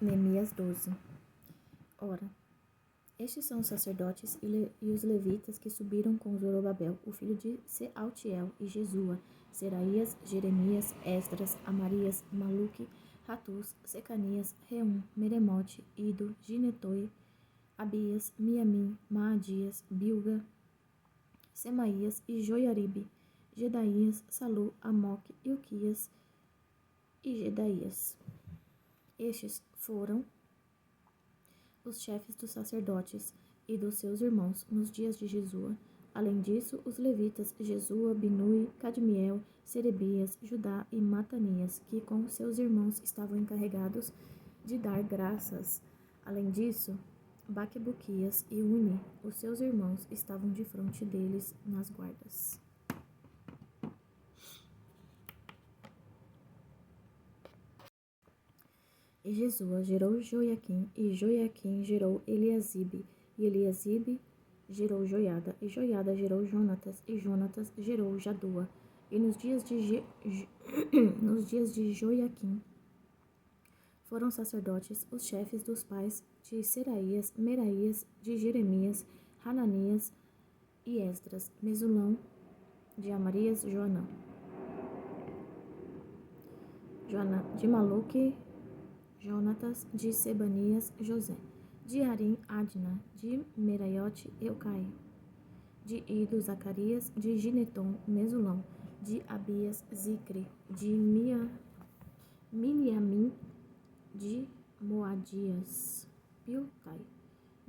Neemias 12. Ora, estes são os sacerdotes e os levitas que subiram com Zorobabel, o filho de Sealtiel, e Jesua, Seraías, Jeremias, Esdras, Amarias, Maluque, Ratus, Secanias, Reum, Meremote, Ido, Ginetoi, Abias, Miamim, Maadias, Bilga, Semaías e Joiaribe, Jedaías, Salu, Amoque, Ilquias e Jedaías. Estes foram os chefes dos sacerdotes e dos seus irmãos nos dias de Jesua. Além disso, os levitas Jesua, Binui, Cadmiel, Serebias, Judá e Matanias, que com seus irmãos estavam encarregados de dar graças. Além disso, Baquebuquias e Uni, os seus irmãos, estavam de frente deles nas guardas. E Jesua gerou Joiaquim, e Joiaquim gerou Eliasibe, e Eliasibe gerou Joiada, e Joiada gerou Jonatas, e Jonatas gerou Jadua. E nos dias de Joiaquim foram sacerdotes os chefes dos pais de Seraías, Meraías, de Jeremias, Hananias e Esdras, Mesulão, de Amarias, Joanã, de Maluque, Jonatas, de Sebanias, José, de Arim, Adna, de Meraiote, Eucai, de Ido, Zacarias, de Gineton, Mesulão, de Abias, Zicre, de Miniamim, de Moadias, Piltai,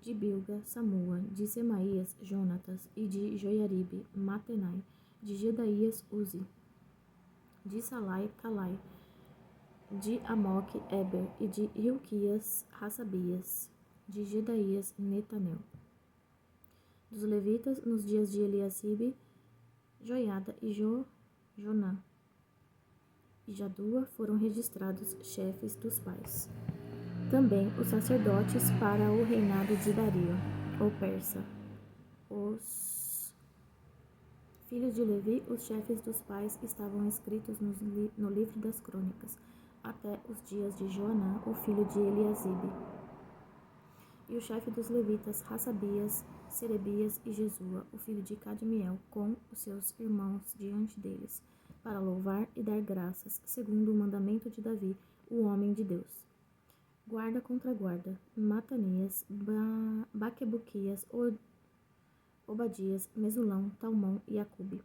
de Bilga, Samua, de Semaías, Jonatas, e de Joiaribe, Matenai, de Jedaías, Uzi, de Salai, Calai, de Amoque, Eber, e de Ilquias, Hassabias, de Jedaías, Netanel. Dos levitas, nos dias de Eliasibe, Joiada e Joná e Jadua foram registrados chefes dos pais. Também os sacerdotes para o reinado de Dario, ou persa. Os filhos de Levi, os chefes dos pais, estavam escritos no livro das crônicas, até os dias de Joanã, o filho de Eliasibe. E o chefe dos levitas, Hassabias, Serebias e Jesua, o filho de Cadmiel, com os seus irmãos diante deles, para louvar e dar graças, segundo o mandamento de Davi, o homem de Deus. Guarda contra guarda, Matanias, Baquebuquias, Obadias, Mesulão, Talmão e Acube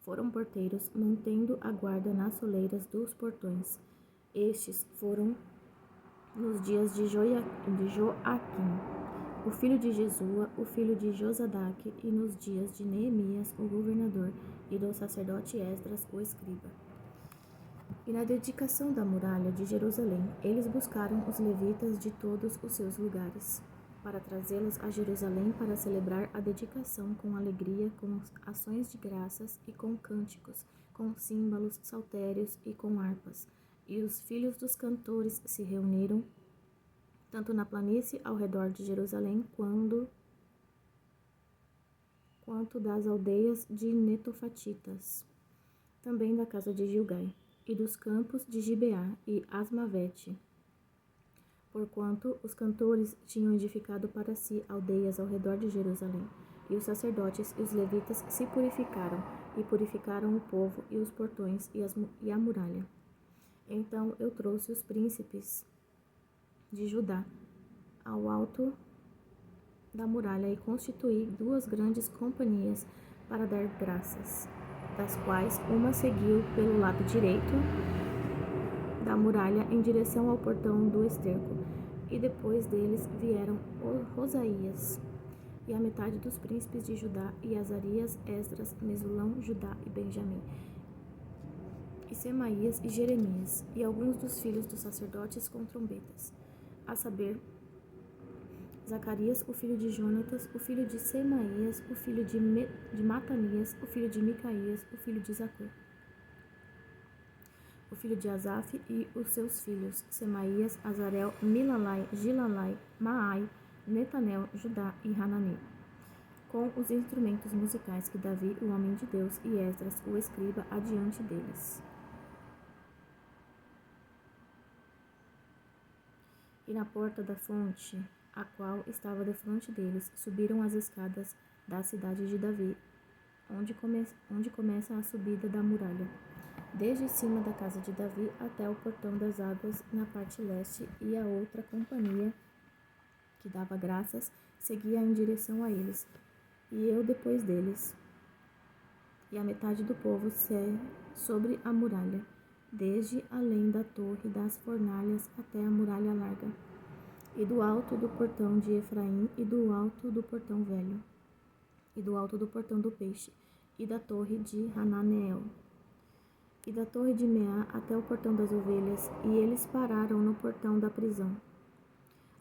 foram porteiros, mantendo a guarda nas soleiras dos portões. Estes foram nos dias de Joaquim, o filho de Jesua, o filho de Josadaque, e nos dias de Neemias, o governador, e do sacerdote Esdras, o escriba. E na dedicação da muralha de Jerusalém, eles buscaram os levitas de todos os seus lugares, para trazê-los a Jerusalém para celebrar a dedicação com alegria, com ações de graças e com cânticos, com símbolos, saltérios e com harpas. E os filhos dos cantores se reuniram, tanto na planície ao redor de Jerusalém, quanto das aldeias de Netofatitas, também da casa de Gilgai, e dos campos de Gibeá e Asmavete, porquanto os cantores tinham edificado para si aldeias ao redor de Jerusalém. E os sacerdotes e os levitas se purificaram, e purificaram o povo e os portões e a muralha. Então eu trouxe os príncipes de Judá ao alto da muralha e constituí 2 grandes companhias para dar graças, das quais uma seguiu pelo lado direito da muralha em direção ao portão do esterco, e depois deles vieram Rosaías e a metade dos príncipes de Judá, e Azarias, Esdras, Mesulão, Judá e Benjamim, e Semaías e Jeremias, e alguns dos filhos dos sacerdotes com trombetas, a saber, Zacarias, o filho de Jonatas, o filho de Semaías, o filho de Matanias, o filho de Micaías, o filho de Zacur, o filho de Asaf e os seus filhos, Semaías, Azarel, Milalai, Gilalai, Maai, Netanel, Judá e Hanani, com os instrumentos musicais que Davi, o homem de Deus, e Esdras, o escriba, adiante deles. E na porta da fonte, a qual estava defronte deles, subiram as escadas da cidade de Davi, onde começa a subida da muralha, desde cima da casa de Davi até o portão das águas na parte leste, e a outra companhia, que dava graças, seguia em direção a eles, e eu depois deles. E a metade do povo sobre a muralha, desde além da torre das fornalhas até a muralha larga, e do alto do portão de Efraim, e do alto do portão velho, e do alto do portão do peixe, e da torre de Hananeel, e da torre de Meá até o portão das ovelhas, e eles pararam no portão da prisão.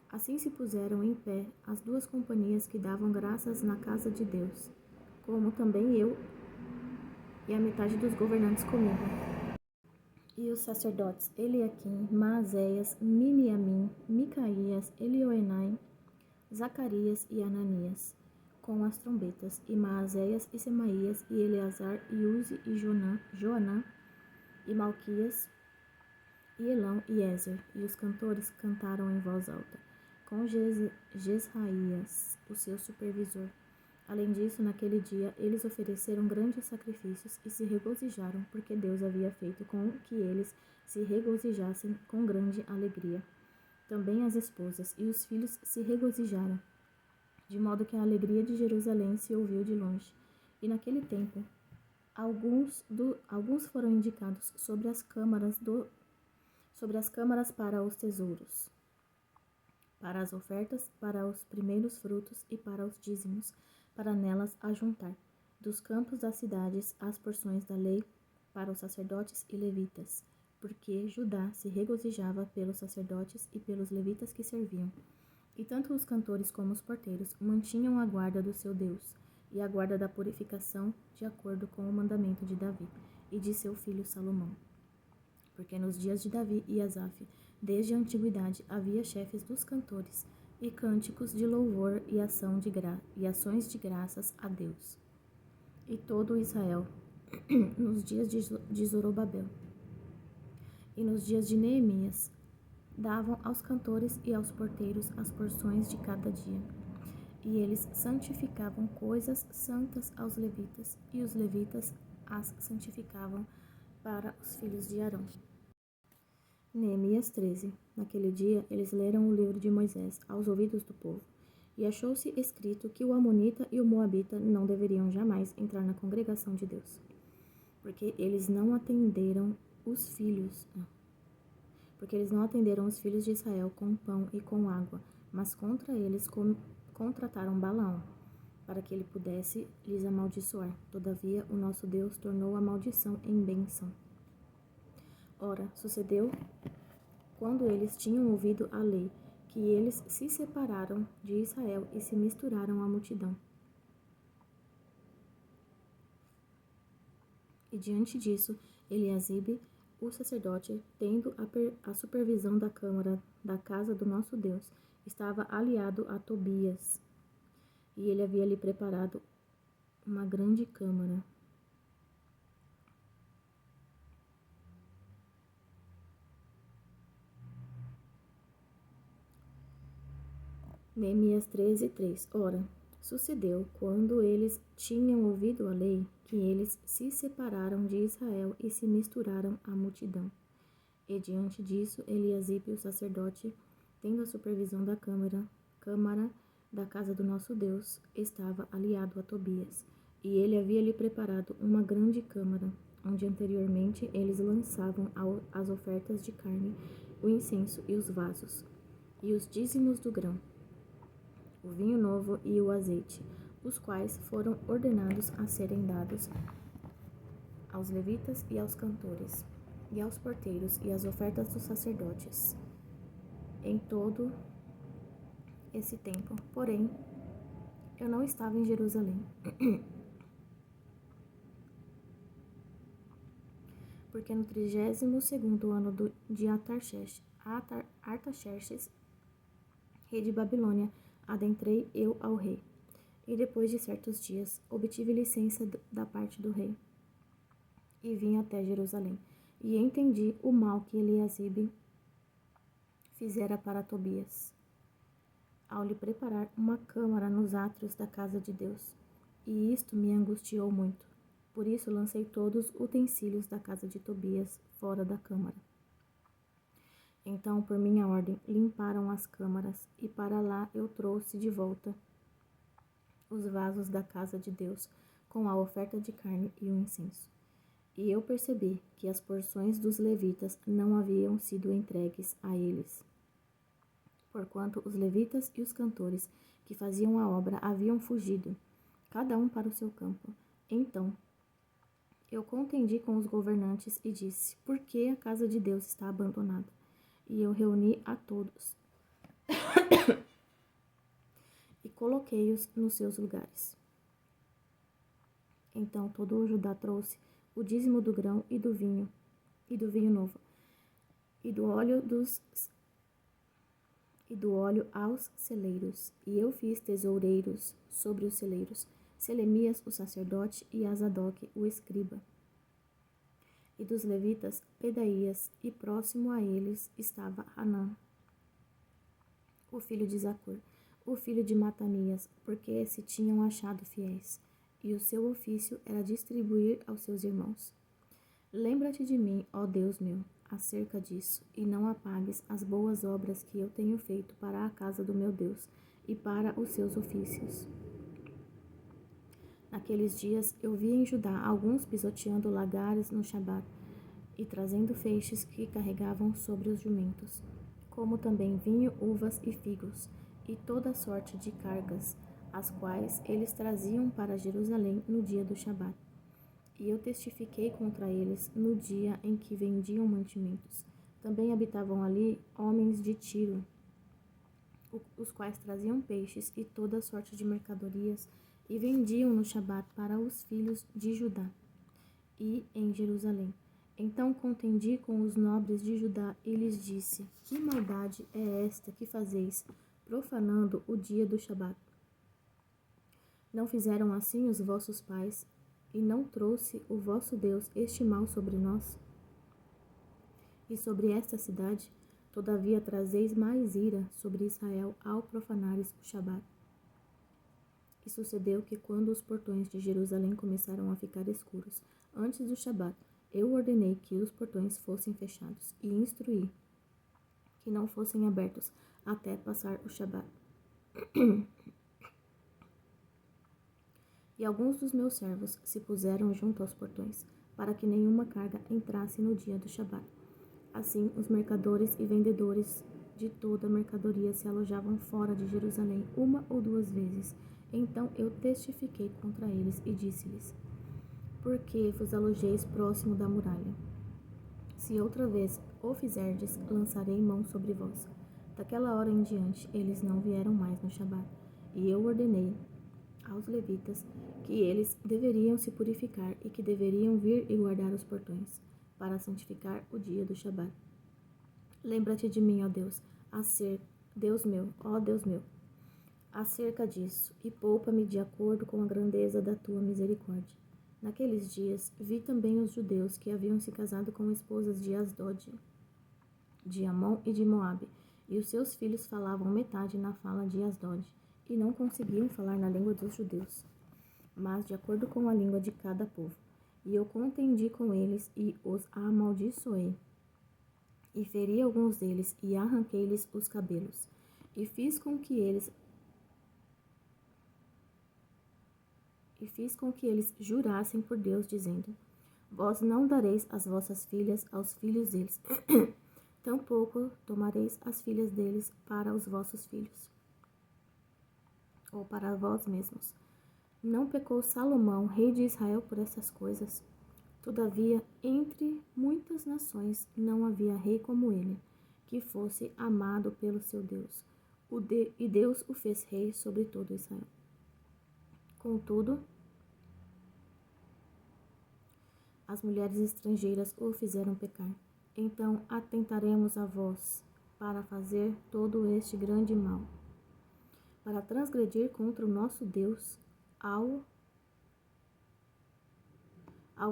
Assim se puseram em pé as duas companhias que davam graças na casa de Deus, como também eu e a metade dos governantes comigo. E os sacerdotes Eliaquim, Maazéias, Miniamim, Micaías, Elioenai, Zacarias e Ananias, com as trombetas, e Maazéias e Semaías, e Eleazar, e Uzi, e Joanã, e Malquias, e Elão, e Ézer. E os cantores cantaram em voz alta, com Jesraías, o seu supervisor. Além disso, naquele dia, eles ofereceram grandes sacrifícios e se regozijaram, porque Deus havia feito com que eles se regozijassem com grande alegria. Também as esposas e os filhos se regozijaram, de modo que a alegria de Jerusalém se ouviu de longe. E naquele tempo, alguns foram indicados sobre as câmaras para os tesouros, para as ofertas, para os primeiros frutos e para os dízimos, para nelas ajuntar, dos campos das cidades, as porções da lei, para os sacerdotes e levitas, porque Judá se regozijava pelos sacerdotes e pelos levitas que serviam. E tanto os cantores como os porteiros mantinham a guarda do seu Deus, e a guarda da purificação, de acordo com o mandamento de Davi e de seu filho Salomão. Porque nos dias de Davi e Asaf, desde a antiguidade, havia chefes dos cantores, e cânticos de louvor e ações de graças a Deus. E todo Israel, nos dias de Zorobabel e nos dias de Neemias, davam aos cantores e aos porteiros as porções de cada dia. E eles santificavam coisas santas aos levitas, e os levitas as santificavam para os filhos de Arão. Neemias 13. Naquele dia, eles leram o livro de Moisés aos ouvidos do povo, e achou-se escrito que o amonita e o moabita não deveriam jamais entrar na congregação de Deus, porque eles não atenderam os filhos de Israel com pão e com água, mas contra eles contrataram Balaão, para que ele pudesse lhes amaldiçoar. Todavia, o nosso Deus tornou a maldição em bênção. Ora, sucedeu, quando eles tinham ouvido a lei, que eles se separaram de Israel e se misturaram à multidão. E diante disso, Eliasibe, o sacerdote, tendo a supervisão da câmara da casa do nosso Deus, estava aliado a Tobias, e ele havia lhe preparado uma grande câmara. Neemias 13:3. Ora, sucedeu, quando eles tinham ouvido a lei, que eles se separaram de Israel e se misturaram à multidão. E diante disso, Eliasibe, o sacerdote, tendo a supervisão da câmara da casa do nosso Deus, estava aliado a Tobias, e ele havia lhe preparado uma grande câmara, onde anteriormente eles lançavam as ofertas de carne, o incenso e os vasos, e os dízimos do grão, o vinho novo e o azeite, os quais foram ordenados a serem dados aos levitas e aos cantores, e aos porteiros, e as ofertas dos sacerdotes. Em todo esse tempo, porém, eu não estava em Jerusalém, porque no 32º ano de Artaxerxes, rei de Babilônia, adentrei eu ao rei, e depois de certos dias obtive licença da parte do rei, e vim até Jerusalém, e entendi o mal que Eliasibe fizera para Tobias, ao lhe preparar uma câmara nos átrios da casa de Deus. E isto me angustiou muito. Por isso lancei todos os utensílios da casa de Tobias fora da câmara. Então, por minha ordem, limparam as câmaras, e para lá eu trouxe de volta os vasos da casa de Deus, com a oferta de carne e o incenso. E eu percebi que as porções dos levitas não haviam sido entregues a eles, porquanto os levitas e os cantores que faziam a obra haviam fugido, cada um para o seu campo. Então eu contendi com os governantes e disse: por que a casa de Deus está abandonada? E eu reuni a todos e coloquei-os nos seus lugares. Então todo o Judá trouxe o dízimo do grão e do vinho novo, e do óleo aos celeiros, e eu fiz tesoureiros sobre os celeiros, Selemias o sacerdote e Azadoque o escriba. E dos levitas, Pedaías, e próximo a eles estava Hanã, o filho de Zacur, o filho de Matanias, porque se tinham achado fiéis, e o seu ofício era distribuir aos seus irmãos. Lembra-te de mim, ó Deus meu, acerca disso, e não apagues as boas obras que eu tenho feito para a casa do meu Deus e para os seus ofícios. Naqueles dias eu vi em Judá alguns pisoteando lagares no Shabat e trazendo feixes que carregavam sobre os jumentos, como também vinho, uvas e figos, e toda sorte de cargas, as quais eles traziam para Jerusalém no dia do Shabat. E eu testifiquei contra eles no dia em que vendiam mantimentos. Também habitavam ali homens de Tiro, os quais traziam peixes e toda sorte de mercadorias, e vendiam no Shabat para os filhos de Judá e em Jerusalém. Então contendi com os nobres de Judá e lhes disse: que maldade é esta que fazeis, profanando o dia do Shabat? Não fizeram assim os vossos pais, e não trouxe o vosso Deus este mal sobre nós? E sobre esta cidade, todavia trazeis mais ira sobre Israel ao profanares o Shabat. E sucedeu que quando os portões de Jerusalém começaram a ficar escuros, antes do Shabat, eu ordenei que os portões fossem fechados e instruí que não fossem abertos até passar o Shabat. E alguns dos meus servos se puseram junto aos portões, para que nenhuma carga entrasse no dia do Shabat. Assim, os mercadores e vendedores de toda a mercadoria se alojavam fora de Jerusalém uma ou duas vezes. Então eu testifiquei contra eles e disse-lhes: por que vos alojeis próximo da muralha? Se outra vez o fizerdes, lançarei mão sobre vós. Daquela hora em diante, eles não vieram mais no Shabat. E eu ordenei aos levitas que eles deveriam se purificar e que deveriam vir e guardar os portões, para santificar o dia do Shabat. Lembra-te de mim, ó Deus, Deus meu, ó Deus meu, acerca disso, e poupa-me de acordo com a grandeza da tua misericórdia. Naqueles dias, vi também os judeus que haviam se casado com esposas de Asdod, de Amon e de Moabe, e os seus filhos falavam metade na fala de Asdod, e não conseguiam falar na língua dos judeus, mas de acordo com a língua de cada povo. E eu contendi com eles e os amaldiçoei, e feri alguns deles e arranquei-lhes os cabelos, e fiz com que eles jurassem por Deus, dizendo: vós não dareis as vossas filhas aos filhos deles, tampouco tomareis as filhas deles para os vossos filhos, ou para vós mesmos. Não pecou Salomão, rei de Israel, por essas coisas? Todavia, entre muitas nações não havia rei como ele, que fosse amado pelo seu Deus. E Deus o fez rei sobre todo Israel. Contudo, as mulheres estrangeiras o fizeram pecar. Então atentaremos a vós para fazer todo este grande mal, para transgredir contra o nosso Deus ao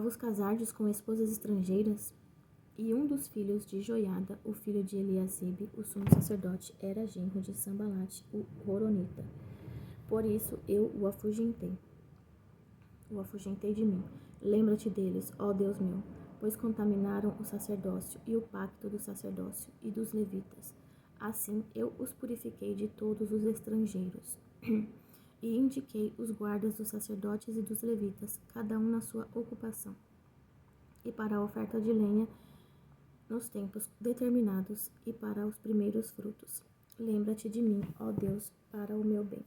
vos casardes com esposas estrangeiras. E um dos filhos de Joiada, o filho de Eliasibe, o sumo sacerdote, era genro de Sambalate, o horonita. Por isso eu o afugentei de mim. Lembra-te deles, ó Deus meu, pois contaminaram o sacerdócio e o pacto do sacerdócio e dos levitas. Assim eu os purifiquei de todos os estrangeiros. E indiquei os guardas dos sacerdotes e dos levitas, cada um na sua ocupação. E para a oferta de lenha, nos tempos determinados, e para os primeiros frutos. Lembra-te de mim, ó Deus, para o meu bem.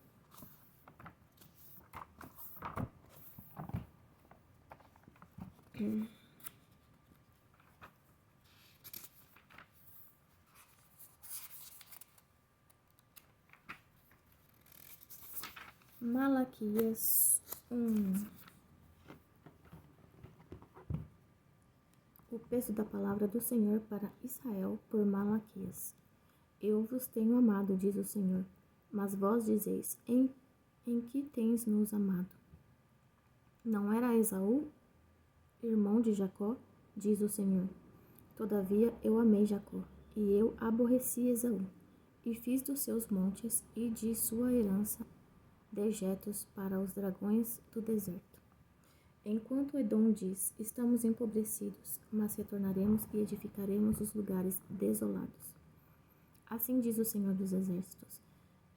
Malaquias 1. O peso da palavra do Senhor para Israel por Malaquias. Eu vos tenho amado, diz o Senhor, mas vós dizeis, em que tens nos amado? Não era Esaú, irmão de Jacó, diz o Senhor. Todavia eu amei Jacó, e eu aborreci Esaú, e fiz dos seus montes e de sua herança dejetos para os dragões do deserto. Enquanto Edom diz, estamos empobrecidos, mas retornaremos e edificaremos os lugares desolados. Assim diz o Senhor dos Exércitos,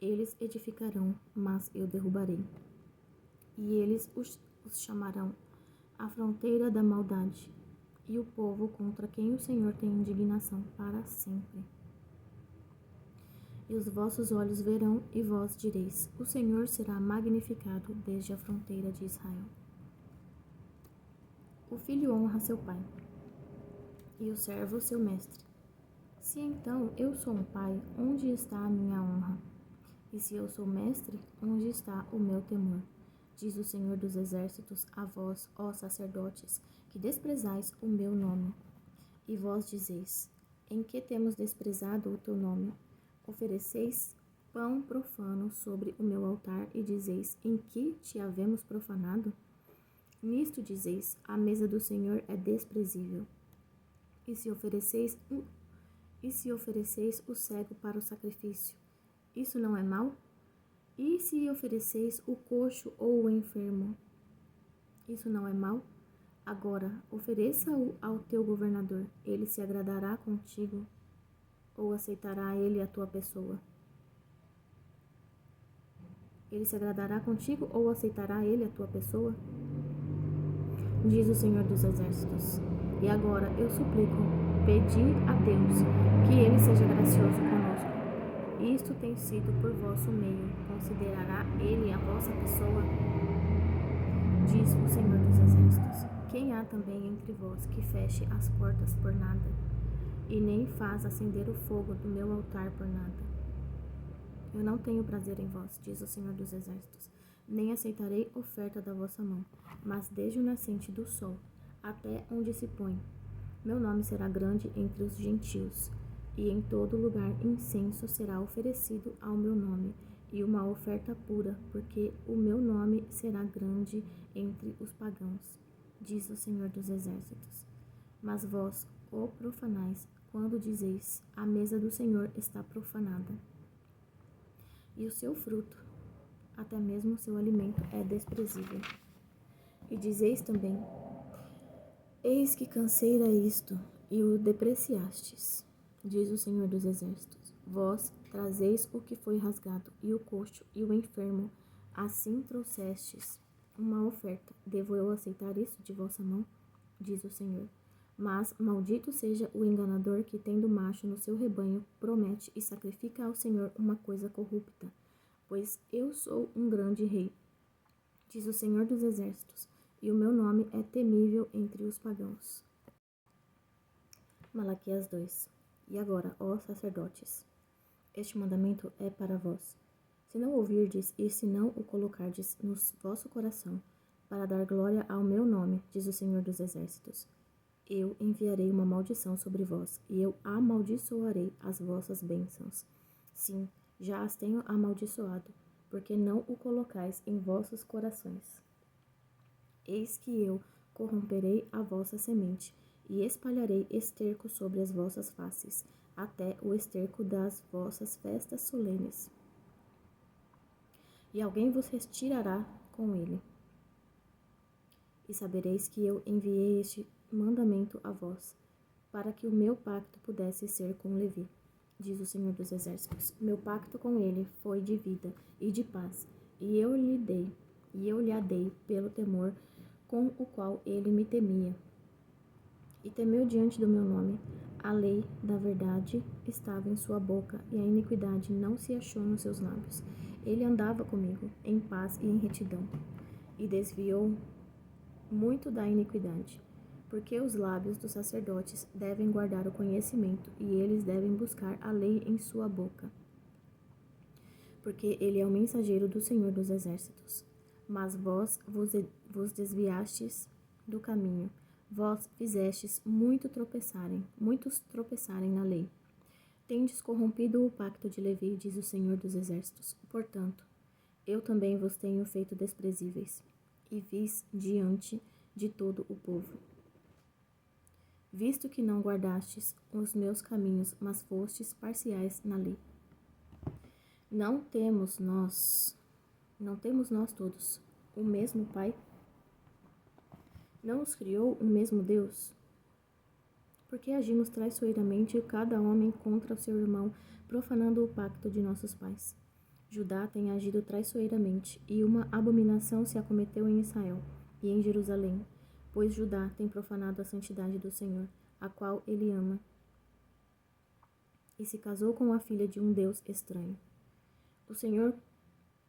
eles edificarão, mas eu derrubarei. E eles os chamarão a fronteira da maldade, e o povo contra quem o Senhor tem indignação para sempre. E os vossos olhos verão, e vós direis, o Senhor será magnificado desde a fronteira de Israel. O filho honra seu pai, e o servo seu mestre. Se então eu sou um pai, onde está a minha honra? E se eu sou mestre, onde está o meu temor? Diz o Senhor dos Exércitos a vós, ó sacerdotes, que desprezais o meu nome. E vós dizeis, em que temos desprezado o teu nome? Ofereceis pão profano sobre o meu altar e dizeis, em que te havemos profanado? Nisto dizeis, a mesa do Senhor é desprezível. E se ofereceis o cego para o sacrifício, isso não é mal? E se ofereceis o coxo ou o enfermo, isso não é mal? Agora, ofereça-o ao teu governador, ele se agradará contigo, ou aceitará ele a tua pessoa? Ele se agradará contigo, ou aceitará ele a tua pessoa? Diz o Senhor dos Exércitos. E agora eu suplico, pedi a Deus, que ele seja gracioso conosco. Isto tem sido por vosso meio. Considerará ele a vossa pessoa? Diz o Senhor dos Exércitos. Quem há também entre vós que feche as portas por nada, e nem faz acender o fogo do meu altar por nada? Eu não tenho prazer em vós, diz o Senhor dos Exércitos, nem aceitarei oferta da vossa mão, mas desde o nascente do sol até onde se põe, meu nome será grande entre os gentios, e em todo lugar incenso será oferecido ao meu nome, e uma oferta pura, porque o meu nome será grande entre os pagãos, diz o Senhor dos Exércitos. Mas vós o profanais, quando dizeis, a mesa do Senhor está profanada, e o seu fruto, até mesmo o seu alimento, é desprezível. E dizeis também, eis que canseira isto, e o depreciastes, diz o Senhor dos Exércitos. Vós trazeis o que foi rasgado, e o coxo, e o enfermo, assim trouxestes uma oferta. Devo eu aceitar isso de vossa mão? Diz o Senhor. Mas maldito seja o enganador que, tendo macho no seu rebanho, promete e sacrifica ao Senhor uma coisa corrupta. Pois eu sou um grande rei, diz o Senhor dos Exércitos, e o meu nome é temível entre os pagãos. Malaquias 2. E agora, ó sacerdotes, este mandamento é para vós. Se não ouvirdes e se não o colocardes no vosso coração, para dar glória ao meu nome, diz o Senhor dos Exércitos, eu enviarei uma maldição sobre vós, e eu amaldiçoarei as vossas bênçãos. Sim, já as tenho amaldiçoado, porque não o colocais em vossos corações. Eis que eu corromperei a vossa semente, e espalharei esterco sobre as vossas faces, até o esterco das vossas festas solenes. E alguém vos retirará com ele. E sabereis que eu enviei este mandamento a vós, para que o meu pacto pudesse ser com Levi, diz o Senhor dos Exércitos. Meu pacto com ele foi de vida e de paz, e eu lhe a dei pelo temor com o qual ele me temia. E temeu diante do meu nome. A lei da verdade estava em sua boca, e a iniquidade não se achou nos seus lábios. Ele andava comigo em paz e em retidão, e desviou muito da iniquidade. Porque os lábios dos sacerdotes devem guardar o conhecimento, e eles devem buscar a lei em sua boca. Porque ele é o mensageiro do Senhor dos Exércitos. Mas vós vos desviastes do caminho. Vós fizestes muitos tropeçarem na lei. Tendes corrompido o pacto de Levi, diz o Senhor dos Exércitos. Portanto, eu também vos tenho feito desprezíveis, e vis diante de todo o povo. Visto que não guardastes os meus caminhos, mas fostes parciais na lei. Não temos nós todos o mesmo Pai? Não nos criou o mesmo Deus? Porque agimos traiçoeiramente cada homem contra o seu irmão, profanando o pacto de nossos pais. Judá tem agido traiçoeiramente, e uma abominação se acometeu em Israel e em Jerusalém, pois Judá tem profanado a santidade do Senhor, a qual ele ama, e se casou com a filha de um Deus estranho. O Senhor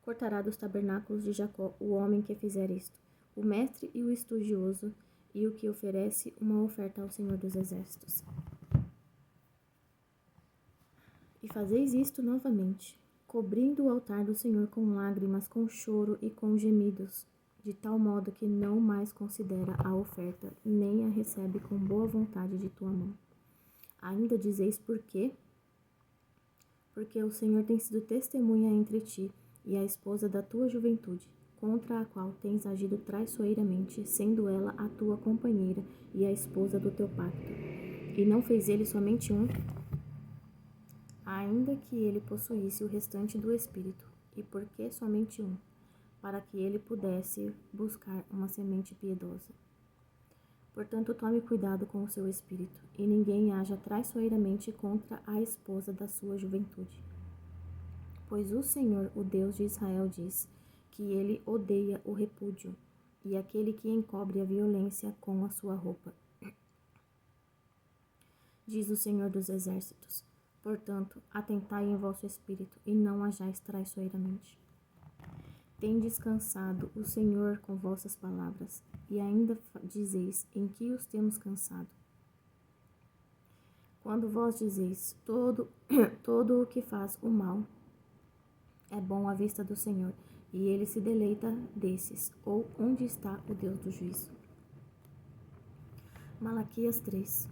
cortará dos tabernáculos de Jacó o homem que fizer isto, o mestre e o estudioso, e o que oferece uma oferta ao Senhor dos Exércitos. E fazeis isto novamente, cobrindo o altar do Senhor com lágrimas, com choro e com gemidos, de tal modo que não mais considera a oferta, nem a recebe com boa vontade de tua mão. Ainda dizeis por quê? Porque o Senhor tem sido testemunha entre ti e a esposa da tua juventude, contra a qual tens agido traiçoeiramente, sendo ela a tua companheira e a esposa do teu pacto. E não fez ele somente um? Ainda que ele possuísse o restante do espírito, e por que somente um? Para que ele pudesse buscar uma semente piedosa. Portanto, tome cuidado com o seu espírito, e ninguém haja traiçoeiramente contra a esposa da sua juventude. Pois o Senhor, o Deus de Israel, diz que ele odeia o repúdio, e aquele que encobre a violência com a sua roupa. Diz o Senhor dos Exércitos. Portanto, atentai em vosso espírito, e não hajais traiçoeiramente. Tendes cansado o Senhor com vossas palavras, e ainda dizeis, em que os temos cansado? Quando vós dizeis, todo o que faz o mal é bom à vista do Senhor, e ele se deleita desses, ou onde está o Deus do juízo? Malaquias 3.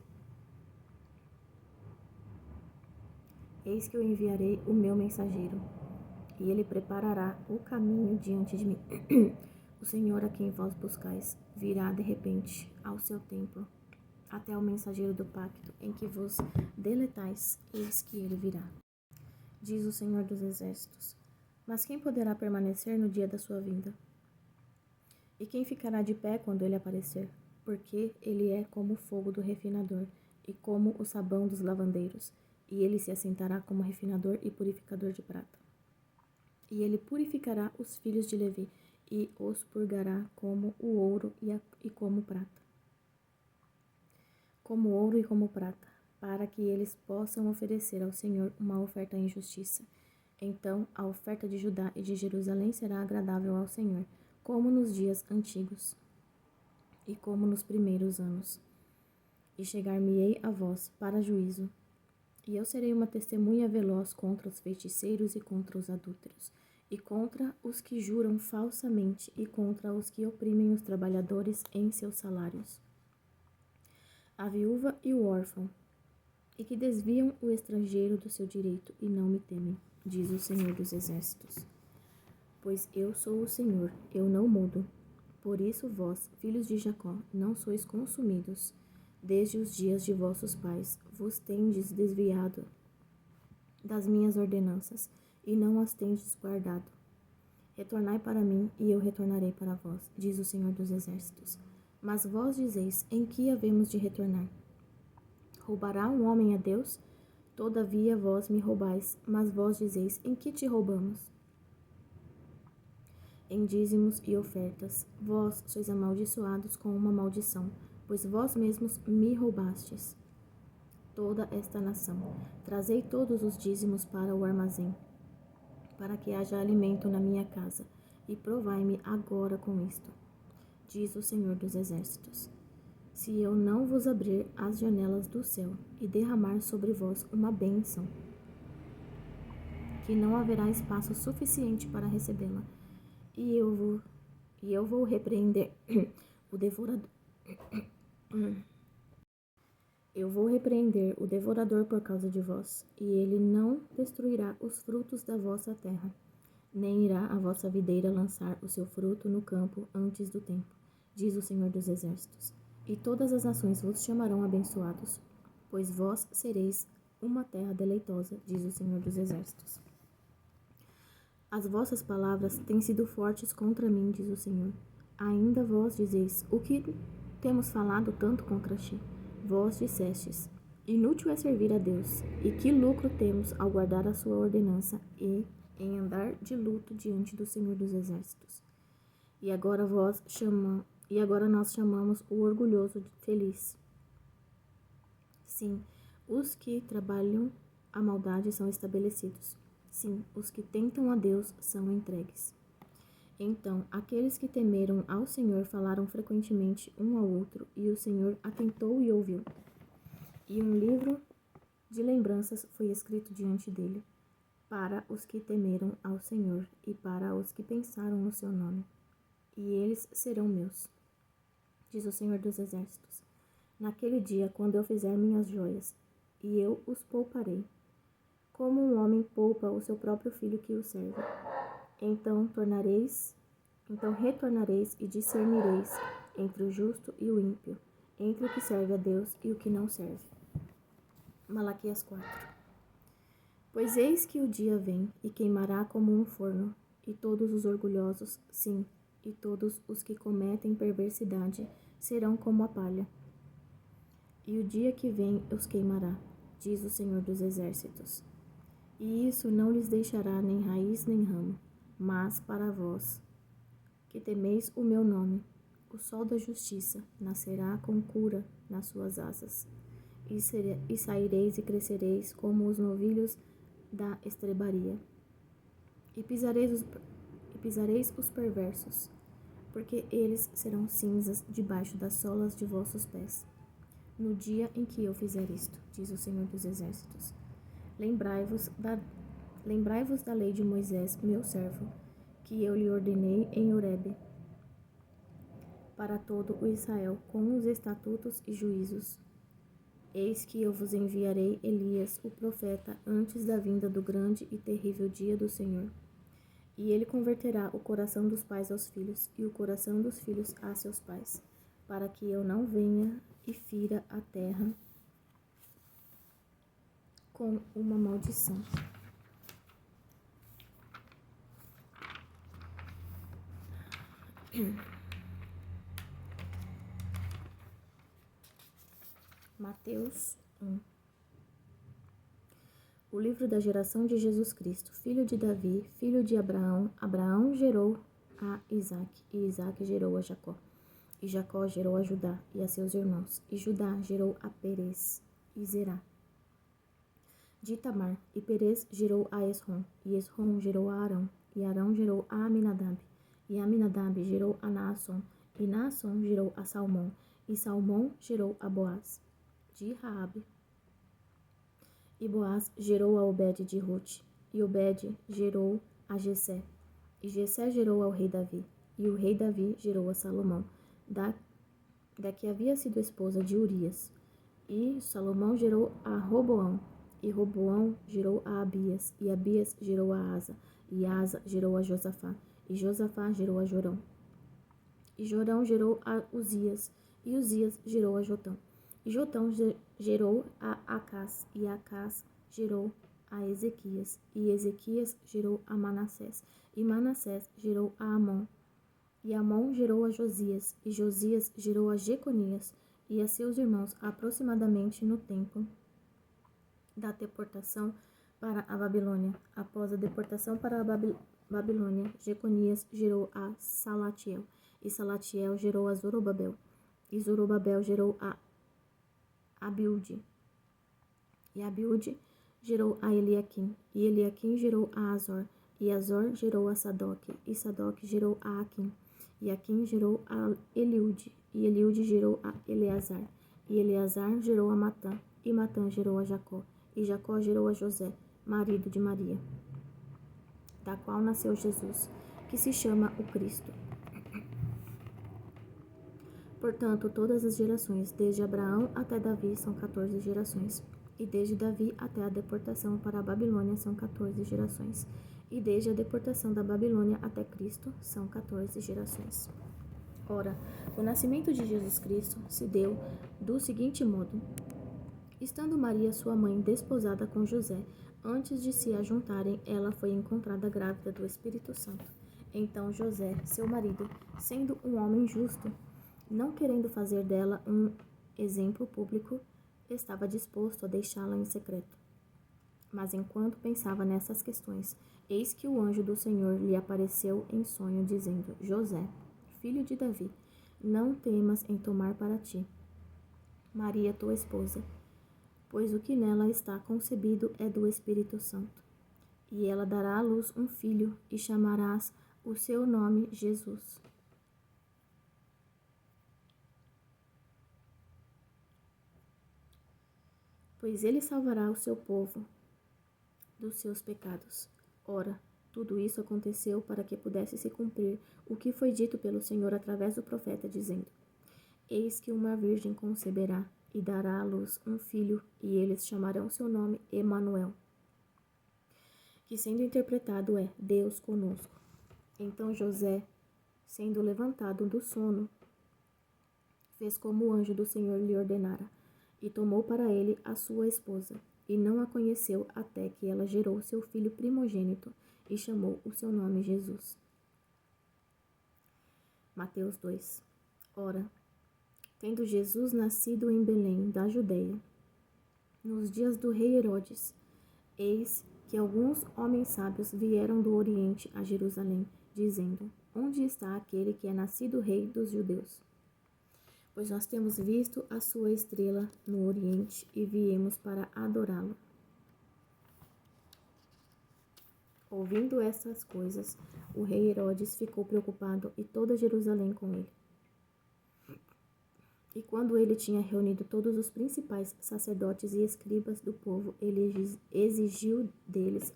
Eis que eu enviarei o meu mensageiro, e ele preparará o caminho diante de mim. O Senhor a quem vós buscais virá de repente ao seu templo, até o mensageiro do pacto em que vos deletais, eis que ele virá. Diz o Senhor dos Exércitos. Mas quem poderá permanecer no dia da sua vinda? E quem ficará de pé quando ele aparecer? Porque ele é como o fogo do refinador, e como o sabão dos lavandeiros, e ele se assentará como refinador e purificador de prata. E ele purificará os filhos de Levi, e os purgará como o ouro e como prata. Como ouro e como prata, para que eles possam oferecer ao Senhor uma oferta em justiça. Então a oferta de Judá e de Jerusalém será agradável ao Senhor, como nos dias antigos e como nos primeiros anos. E chegar-me-ei a vós para juízo, e eu serei uma testemunha veloz contra os feiticeiros e contra os adúlteros, e contra os que juram falsamente, e contra os que oprimem os trabalhadores em seus salários, a viúva e o órfão, e que desviam o estrangeiro do seu direito e não me temem, diz o Senhor dos Exércitos. Pois eu sou o Senhor, eu não mudo. Por isso vós, filhos de Jacó, não sois consumidos. Desde os dias de vossos pais vos tendes desviado das minhas ordenanças, e não as tendes guardado. Retornai para mim, e eu retornarei para vós, diz o Senhor dos Exércitos. Mas vós dizeis, em que havemos de retornar? Roubará um homem a Deus? Todavia vós me roubais, mas vós dizeis, em que te roubamos? Em dízimos e ofertas, vós sois amaldiçoados com uma maldição, pois vós mesmos me roubastes. Toda esta nação, trazei todos os dízimos para o armazém, para que haja alimento na minha casa, e provai-me agora com isto, diz o Senhor dos Exércitos. Se eu não vos abrir as janelas do céu e derramar sobre vós uma bênção, que não haverá espaço suficiente para recebê-la, e eu vou repreender o devorador. Eu vou repreender o devorador por causa de vós, e ele não destruirá os frutos da vossa terra, nem irá a vossa videira lançar o seu fruto no campo antes do tempo, diz o Senhor dos Exércitos. E todas as nações vos chamarão abençoados, pois vós sereis uma terra deleitosa, diz o Senhor dos Exércitos. As vossas palavras têm sido fortes contra mim, diz o Senhor. Ainda vós dizeis, o que temos falado tanto contra ti? Vós dissestes, inútil é servir a Deus, e que lucro temos ao guardar a sua ordenança e em andar de luto diante do Senhor dos Exércitos. E agora nós chamamos o orgulhoso de feliz. Sim, os que trabalham a maldade são estabelecidos. Sim, os que tentam a Deus são entregues. Então, aqueles que temeram ao Senhor falaram frequentemente um ao outro, e o Senhor atentou e ouviu. E um livro de lembranças foi escrito diante dele, para os que temeram ao Senhor e para os que pensaram no seu nome. E eles serão meus, diz o Senhor dos Exércitos. Naquele dia, quando eu fizer minhas joias, e eu os pouparei, como um homem poupa o seu próprio filho que o serve. Então retornareis e discernireis entre o justo e o ímpio, entre o que serve a Deus e o que não serve. Malaquias 4. Pois eis que o dia vem e queimará como um forno, e todos os orgulhosos, sim, e todos os que cometem perversidade serão como a palha. E o dia que vem os queimará, diz o Senhor dos Exércitos. E isso não lhes deixará nem raiz nem ramo, mas para vós, que temeis o meu nome, o sol da justiça nascerá com cura nas suas asas, e saireis e crescereis como os novilhos da estrebaria. E pisareis os perversos, porque eles serão cinzas debaixo das solas de vossos pés. No dia em que eu fizer isto, diz o Senhor dos Exércitos. Lembrai-vos da lei de Moisés, meu servo, que eu lhe ordenei em Horebe, para todo o Israel, com os estatutos e juízos. Eis que eu vos enviarei Elias, o profeta, antes da vinda do grande e terrível dia do Senhor. E ele converterá o coração dos pais aos filhos, e o coração dos filhos a seus pais, para que eu não venha e fira a terra com uma maldição. Mateus 1. O livro da geração de Jesus Cristo, filho de Davi, filho de Abraão. Abraão gerou a Isaque, e Isaque gerou a Jacó. E Jacó gerou a Judá e a seus irmãos. E Judá gerou a Perez e Zerá de Tamar. E Perez gerou a Esrom. E Esrom gerou a Arão. E Arão gerou a Aminadab. E Aminadab gerou a Naasson. E Naasson gerou a Salmão. E Salmão gerou a Boaz de Raabe. E Boaz gerou a Obed de Rute. E Obed gerou a Jessé. E Jessé gerou ao rei Davi. E o rei Davi gerou a Salomão, da que havia sido esposa de Urias. E Salomão gerou a Roboão. E Roboão gerou a Abias. E Abias gerou a Asa. E Asa gerou a Josafá. E Josafá gerou a Jorão. E Jorão gerou a Uzias. E Uzias gerou a Jotão. E Jotão gerou a Acás, e Acás gerou a Ezequias, e Ezequias gerou a Manassés, e Manassés gerou a Amon. E Amon gerou a Josias, e Josias gerou a Jeconias, e a seus irmãos aproximadamente no tempo da deportação para a Babilônia. Após a deportação para a Babilônia, Jeconias gerou a Salatiel, e Salatiel gerou a Zorobabel, e Zorobabel gerou a Abiúde, e Abiúde gerou a Eliaquim, e Eliaquim gerou a Azor, e Azor gerou a Sadoque, e Sadoque gerou a Aquim, e Aquim gerou a Eliúde, e Eliúde gerou a Eleazar, e Eleazar gerou a Matã, e Matã gerou a Jacó, e Jacó gerou a José, marido de Maria, da qual nasceu Jesus, que se chama o Cristo. Portanto, todas as gerações, desde Abraão até Davi, são 14 gerações. E desde Davi até a deportação para a Babilônia são 14 gerações. E desde a deportação da Babilônia até Cristo são 14 gerações. Ora, o nascimento de Jesus Cristo se deu do seguinte modo. Estando Maria, sua mãe, desposada com José, antes de se ajuntarem, ela foi encontrada grávida do Espírito Santo. Então José, seu marido, sendo um homem justo, não querendo fazer dela um exemplo público, estava disposto a deixá-la em secreto. Mas enquanto pensava nessas questões, eis que o anjo do Senhor lhe apareceu em sonho, dizendo: José, filho de Davi, não temas em tomar para ti Maria, tua esposa, pois o que nela está concebido é do Espírito Santo. E ela dará à luz um filho, e chamarás o seu nome Jesus. Pois ele salvará o seu povo dos seus pecados. Ora, tudo isso aconteceu para que pudesse se cumprir o que foi dito pelo Senhor através do profeta, dizendo: Eis que uma virgem conceberá e dará à luz um filho, e eles chamarão seu nome Emanuel, que sendo interpretado é Deus conosco. Então José, sendo levantado do sono, fez como o anjo do Senhor lhe ordenara, e tomou para ele a sua esposa, e não a conheceu até que ela gerou seu filho primogênito, e chamou o seu nome Jesus. Mateus 2. Ora, tendo Jesus nascido em Belém, da Judeia, nos dias do rei Herodes, eis que alguns homens sábios vieram do Oriente a Jerusalém, dizendo: Onde está aquele que é nascido rei dos judeus? Pois nós temos visto a sua estrela no Oriente e viemos para adorá-lo. Ouvindo essas coisas, o rei Herodes ficou preocupado e toda Jerusalém com ele. E quando ele tinha reunido todos os principais sacerdotes e escribas do povo, ele exigiu deles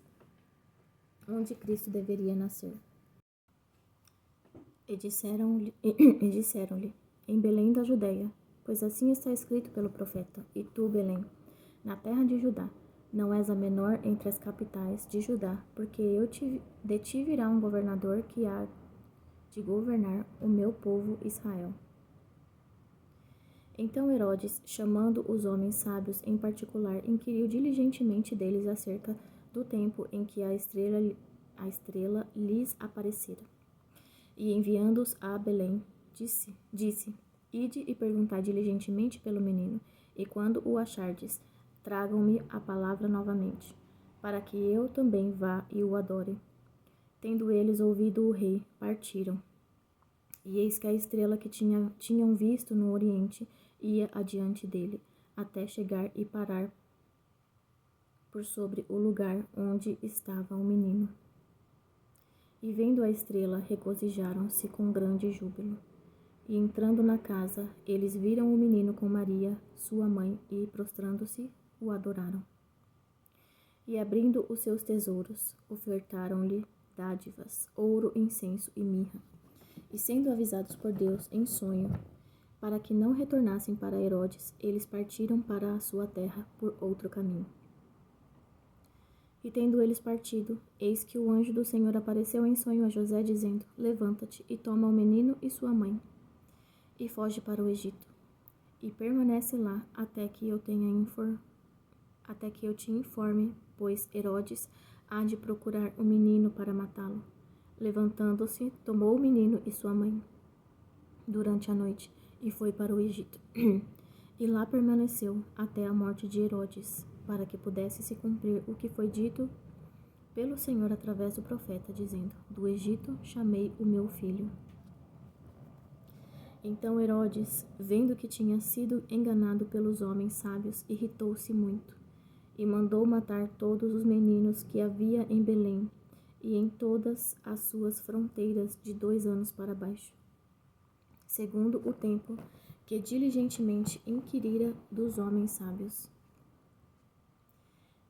onde Cristo deveria nascer. E disseram-lhe, em Belém da Judeia, pois assim está escrito pelo profeta: E tu, Belém, na terra de Judá, não és a menor entre as capitais de Judá, porque de ti virá um governador que há de governar o meu povo Israel. Então Herodes, chamando os homens sábios em particular, inquiriu diligentemente deles acerca do tempo em que a estrela lhes aparecera. E enviando-os a Belém, disse: Ide e perguntai diligentemente pelo menino, e quando o achardes, tragam-me a palavra novamente, para que eu também vá e o adore. Tendo eles ouvido o rei, partiram. E eis que a estrela que tinham visto no oriente ia adiante dele, até chegar e parar por sobre o lugar onde estava o menino. E vendo a estrela, regozijaram-se com grande júbilo. E entrando na casa, eles viram o menino com Maria, sua mãe, e, prostrando-se, o adoraram. E abrindo os seus tesouros, ofertaram-lhe dádivas, ouro, incenso e mirra. E sendo avisados por Deus em sonho, para que não retornassem para Herodes, eles partiram para a sua terra por outro caminho. E tendo eles partido, eis que o anjo do Senhor apareceu em sonho a José, dizendo: Levanta-te e toma o menino e sua mãe, e foge para o Egito, e permanece lá até que eu te informe, pois Herodes há de procurar o menino para matá-lo. Levantando-se, tomou o menino e sua mãe durante a noite e foi para o Egito. E lá permaneceu até a morte de Herodes, para que pudesse se cumprir o que foi dito pelo Senhor através do profeta, dizendo: Do Egito chamei o meu filho. Então Herodes, vendo que tinha sido enganado pelos homens sábios, irritou-se muito e mandou matar todos os meninos que havia em Belém e em todas as suas fronteiras de 2 anos para baixo, segundo o tempo que diligentemente inquirira dos homens sábios.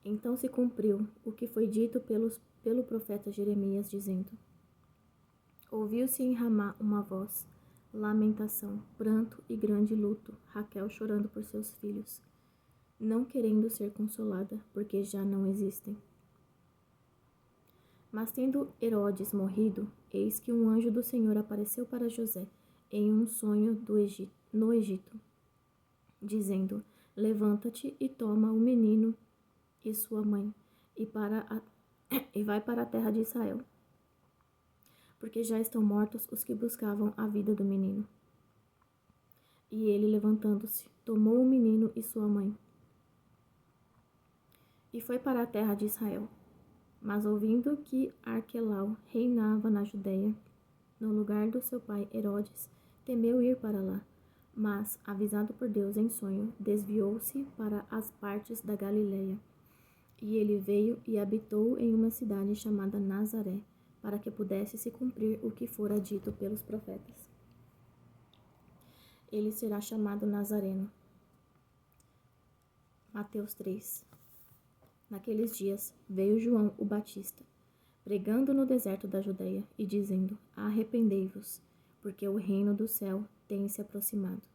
Então se cumpriu o que foi dito pelo profeta Jeremias, dizendo: Ouviu-se em Ramá uma voz, lamentação, pranto e grande luto, Raquel chorando por seus filhos, não querendo ser consolada, porque já não existem. Mas tendo Herodes morrido, eis que um anjo do Senhor apareceu para José em um sonho no Egito, dizendo: Levanta-te e toma o menino e sua mãe, e vai para a terra de Israel, porque já estão mortos os que buscavam a vida do menino. E ele, levantando-se, tomou o menino e sua mãe, e foi para a terra de Israel. Mas ouvindo que Arquelau reinava na Judeia, no lugar do seu pai Herodes, temeu ir para lá, mas, avisado por Deus em sonho, desviou-se para as partes da Galileia. E ele veio e habitou em uma cidade chamada Nazaré, para que pudesse se cumprir o que fora dito pelos profetas: Ele será chamado Nazareno. Mateus 3. Naqueles dias veio João o Batista, pregando no deserto da Judeia e dizendo: Arrependei-vos, porque o reino do céu tem se aproximado.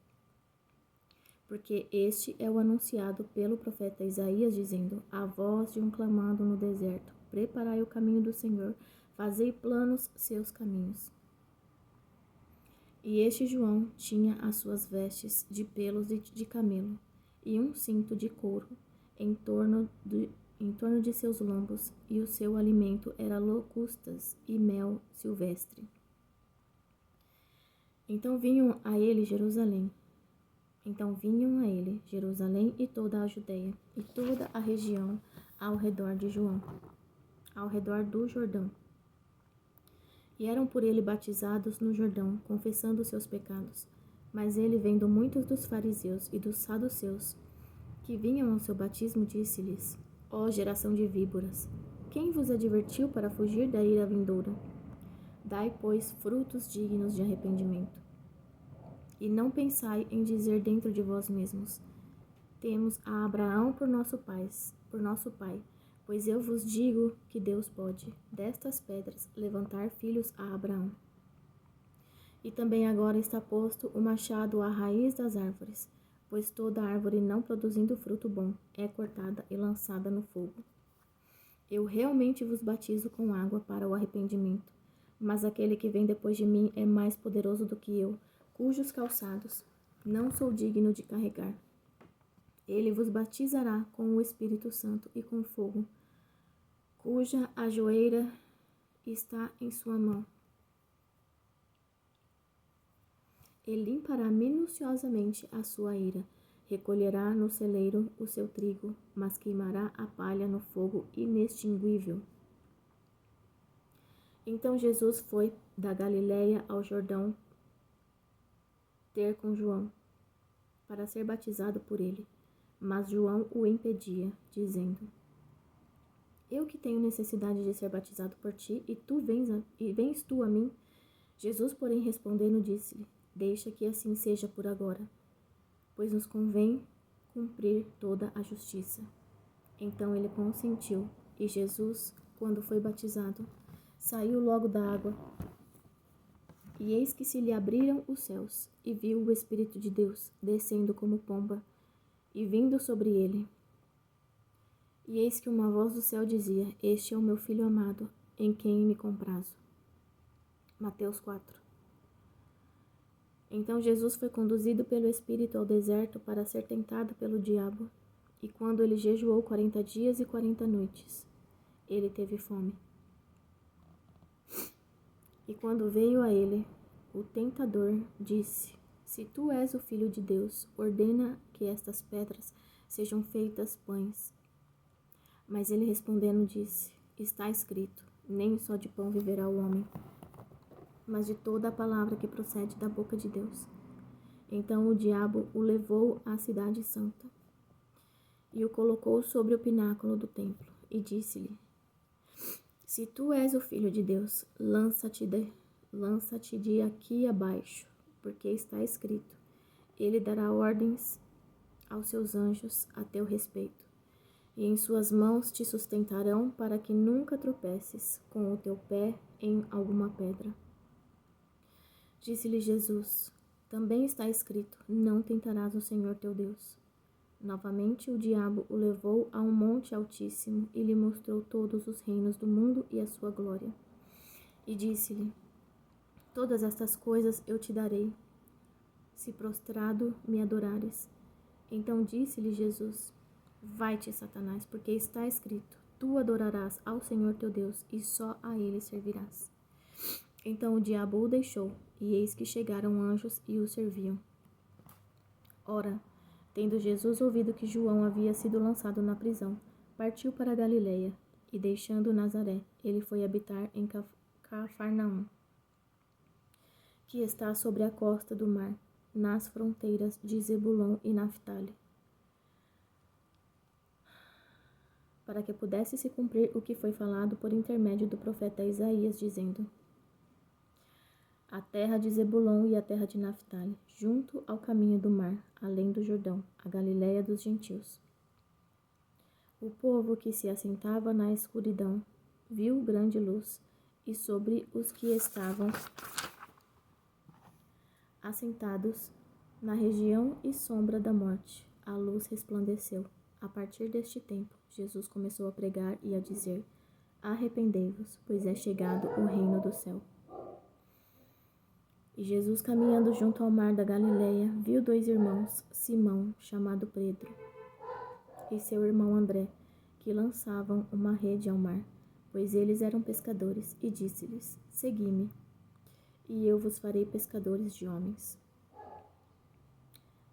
Porque este é o anunciado pelo profeta Isaías, dizendo: A voz de um clamando no deserto: Preparai o caminho do Senhor, fazei planos seus caminhos. E este João tinha as suas vestes de pelos de camelo e um cinto de couro em torno de seus lombos, e o seu alimento era locustas e mel silvestre. Então vinham a ele Jerusalém e toda a Judeia e toda a região ao redor do Jordão. E eram por ele batizados no Jordão, confessando seus pecados. Mas ele, vendo muitos dos fariseus e dos saduceus que vinham ao seu batismo, disse-lhes: Ó geração de víboras, quem vos advertiu para fugir da ira vindoura? Dai, pois, frutos dignos de arrependimento. E não pensai em dizer dentro de vós mesmos: Temos a Abraão por nosso pai, pois eu vos digo que Deus pode, destas pedras, levantar filhos a Abraão. E também agora está posto o machado à raiz das árvores, pois toda árvore não produzindo fruto bom é cortada e lançada no fogo. Eu realmente vos batizo com água para o arrependimento, mas aquele que vem depois de mim é mais poderoso do que eu, cujos calçados não sou digno de carregar. Ele vos batizará com o Espírito Santo e com fogo, cuja ajoeira está em sua mão. Ele limpará minuciosamente a sua eira, recolherá no celeiro o seu trigo, mas queimará a palha no fogo inextinguível. Então Jesus foi da Galileia ao Jordão ter com João, para ser batizado por ele. Mas João o impedia, dizendo: Eu que tenho necessidade de ser batizado por ti, e vens tu a mim? Jesus, porém, respondendo, disse-lhe: Deixa que assim seja por agora, pois nos convém cumprir toda a justiça. Então ele consentiu, e Jesus, quando foi batizado, saiu logo da água. E eis que se lhe abriram os céus, e viu o Espírito de Deus descendo como pomba e vindo sobre ele. E eis que uma voz do céu dizia: Este é o meu Filho amado, em quem me comprazo. Mateus 4. Então Jesus foi conduzido pelo Espírito ao deserto para ser tentado pelo diabo. E quando ele jejuou 40 dias e 40 noites, ele teve fome. E quando veio a ele, o tentador disse: Se tu és o Filho de Deus, ordena que estas pedras sejam feitas pães. Mas ele respondendo disse: Está escrito, nem só de pão viverá o homem, mas de toda a palavra que procede da boca de Deus. Então o diabo o levou à cidade santa e o colocou sobre o pináculo do templo e disse-lhe: Se tu és o Filho de Deus, lança-te de aqui abaixo, porque está escrito: Ele dará ordens aos seus anjos a teu respeito, e em suas mãos te sustentarão para que nunca tropeces com o teu pé em alguma pedra. Disse-lhe Jesus: Também está escrito: Não tentarás o Senhor teu Deus. Novamente o diabo o levou a um monte altíssimo e lhe mostrou todos os reinos do mundo e a sua glória. E disse-lhe: Todas estas coisas eu te darei, se prostrado me adorares. Então disse-lhe Jesus: Vai-te, Satanás, porque está escrito: Tu adorarás ao Senhor teu Deus e só a ele servirás. Então o diabo o deixou, e eis que chegaram anjos e o serviam. Ora, tendo Jesus ouvido que João havia sido lançado na prisão, partiu para a Galileia, e deixando Nazaré, ele foi habitar em Cafarnaum, que está sobre a costa do mar, nas fronteiras de Zebulon e Naftali, para que pudesse se cumprir o que foi falado por intermédio do profeta Isaías, dizendo: A terra de Zebulon e a terra de Naftali, junto ao caminho do mar, além do Jordão, a Galileia dos gentios. O povo que se assentava na escuridão viu grande luz, e sobre os que estavam assentados na região e sombra da morte, a luz resplandeceu. A partir deste tempo, Jesus começou a pregar e a dizer: Arrependei-vos, pois é chegado o reino do céu. E Jesus, caminhando junto ao mar da Galileia, viu 2 irmãos, Simão, chamado Pedro, e seu irmão André, que lançavam uma rede ao mar, pois eles eram pescadores, e disse-lhes: Segui-me, e eu vos farei pescadores de homens.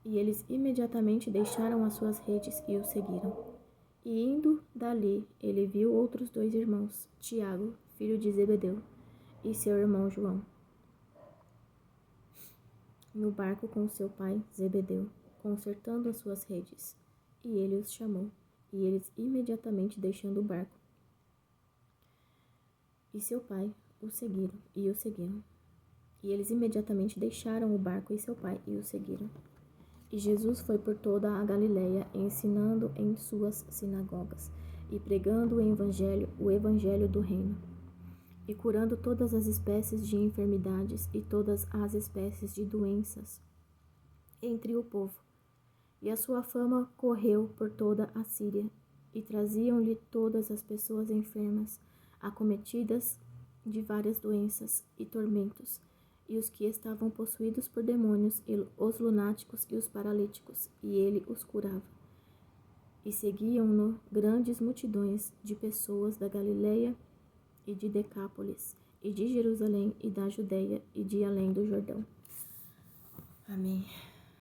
E eles imediatamente deixaram as suas redes e o seguiram. E indo dali, ele viu outros 2 irmãos, Tiago, filho de Zebedeu, e seu irmão João, no barco com seu pai Zebedeu, consertando as suas redes. E ele os chamou, e eles imediatamente deixando o barco e seu pai o seguiram. E eles imediatamente deixaram o barco e seu pai e o seguiram. E Jesus foi por toda a Galileia, ensinando em suas sinagogas e pregando o evangelho do reino, e curando todas as espécies de enfermidades e todas as espécies de doenças entre o povo. E a sua fama correu por toda a Síria, e traziam-lhe todas as pessoas enfermas, acometidas de várias doenças e tormentos, e os que estavam possuídos por demônios, e os lunáticos e os paralíticos, e ele os curava. E seguiam-no grandes multidões de pessoas da Galileia e de Decápolis, e de Jerusalém e da Judeia e de além do Jordão. Amém.